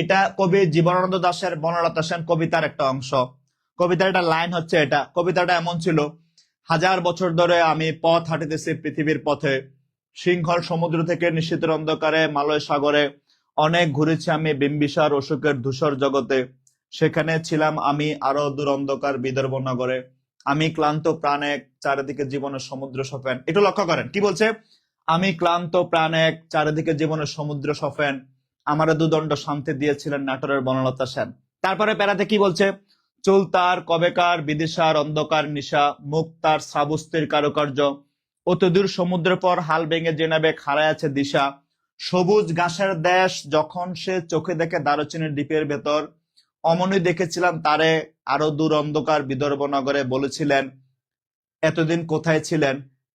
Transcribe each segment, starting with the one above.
এটা কবি জীবনানন্দ দাশের বনলতা সেন কবিতার একটা অংশ। কবিতার একটা লাইন হচ্ছে এটা। কবিতাটা এমন ছিল: হাজার বছর ধরে আমি পথ হাঁটিতেছি পৃথিবীর পথে, সিংহল সমুদ্র থেকে নিশীথের অন্ধকারে মালয় সাগরে, অনেক ঘুরেছি আমি বিম্বিসার অশোকের ধূসর জগতে, সেখানে ছিলাম আমি আরো দূর অন্ধকার বিদর্ভ নগরে, আমি ক্লান্ত প্রাণ এক, চারিদিকে জীবনের সমুদ্র সফেন। একটু লক্ষ্য করেন কি বলছে: আমি ক্লান্ত প্রাণ এক, চারিদিকে জীবনের সমুদ্র সফেন, আমার দুদণ্ড শান্তি দিয়েছিলেন নাটোরের বনলতা সেন। তারপরে প্যারাতে কি বলছে: চুল তার কবেকার বিদিশার অন্ধকার নিশা, মুখ তার শ্রাবস্তির কারুকার্য, অতদূর সমুদ্রের পর হাল ভেঙে জেনাবে খাড়ায় আছে দিশা, সবুজ ঘাসের দেশ যখন সে চোখে দেখে দারুচিনির দ্বীপের ভেতর, অমনি দেখেছিলাম তারে আরো দূর অন্ধকার বিদর্ভ নগরে, বলেছিলেন এতদিন কোথায় ছিলেন,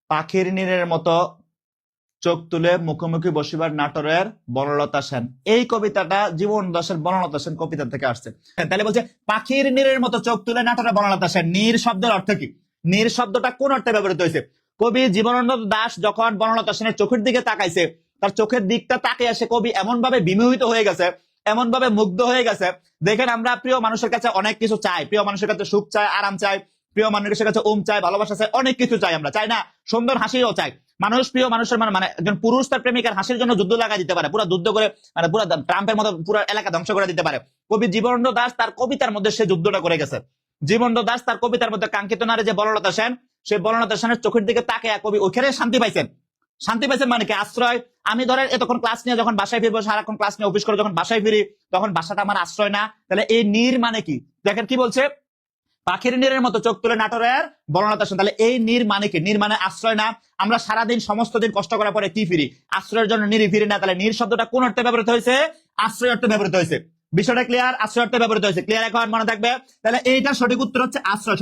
পাখির নীড়ের মতো চোখ তুলে মুখোমুখি বসিবার নাটোরের বনলতা সেন। এই কবিতাটা জীবন দাশের বনলতা সেন কবিতা থেকে আসছে। তাহলে বলছে পাখির নীড়ের মতো চোখ তুলে নাটোরের বনলতা সেন। নীর শব্দের অর্থ কি? নীর শব্দটা কোন অর্থে ব্যবহৃত হয়েছে? কবি জীবনানন্দ দাশ যখন বনলতা সেনের চোখের দিকে তাকাইছে, তার চোখের দিকটা তাকিয়ে আসে কবি এমন ভাবে বিমোহিত হয়ে গেছে, এমন ভাবে মুগ্ধ হয়ে গেছে। দেখেন, আমরা প্রিয় মানুষের কাছে অনেক কিছু চাই, প্রিয় মানুষের কাছে সুখ চাই, আরাম চাই, প্রিয় মানুষের কাছে চাই, ভালোবাসা চাই, অনেক কিছু চাই, আমরা চাই না সুন্দর হাসিও চাই। মানুষ প্রিয় মানুষের মানে একজন পুরুষ তার প্রেমিকার হাসির জন্য যুদ্ধ লাগাই দিতে পারে, পুরো যুদ্ধ করে, মানে পুরো ট্রাম্পের মতো পুরো এলাকা ধ্বংস করে দিতে পারে। কবি জীবনানন্দ দাশ তার কবিতার মধ্যে সে যুদ্ধটা করে গেছে। জীবনানন্দ দাশ তার কবিতার মধ্যে কাঙ্ক্ষিত নারী যে বনলতা সেন, সেই বনলতা সেনের চোখের দিকে তাকে কবি ওইখানে শান্তি পাইছেন। শান্তি পাইছেন মানে কি? আশ্রয়। আমি ধরেন এতক্ষণ ক্লাস নিয়ে যখন বাসায় ফিরবো, সারাক্ষণ ক্লাস নিয়ে অফিস করে যখন বাসায় ফিরি, তখন বাসাটা আমার আশ্রয় না? তাহলে এই নীর মানে কি? দেখেন কি বলছে: পাখির নীরের মতো চোখ তুলে নাটোরের বনলতা সেন। তাহলে এই নীর মানে কি? নীর মানে আশ্রয় না? আমরা সারাদিন সমস্ত দিন কষ্ট করার পরে কি ফিরি? আশ্রয়ের জন্য নীর ফিরি না। তাহলে নীর শব্দটা কোন অর্থে ব্যবহৃত হয়েছে? আশ্রয় অর্থে ব্যবহৃত হয়েছে। বিষয়টা ক্লিয়ার? আশ্রয় অর্থে ব্যবহৃত হয়েছে। ক্লিয়ার? এখন মনে থাকবে। তাহলে এইটা সঠিক উত্তর হচ্ছে আশ্রয়।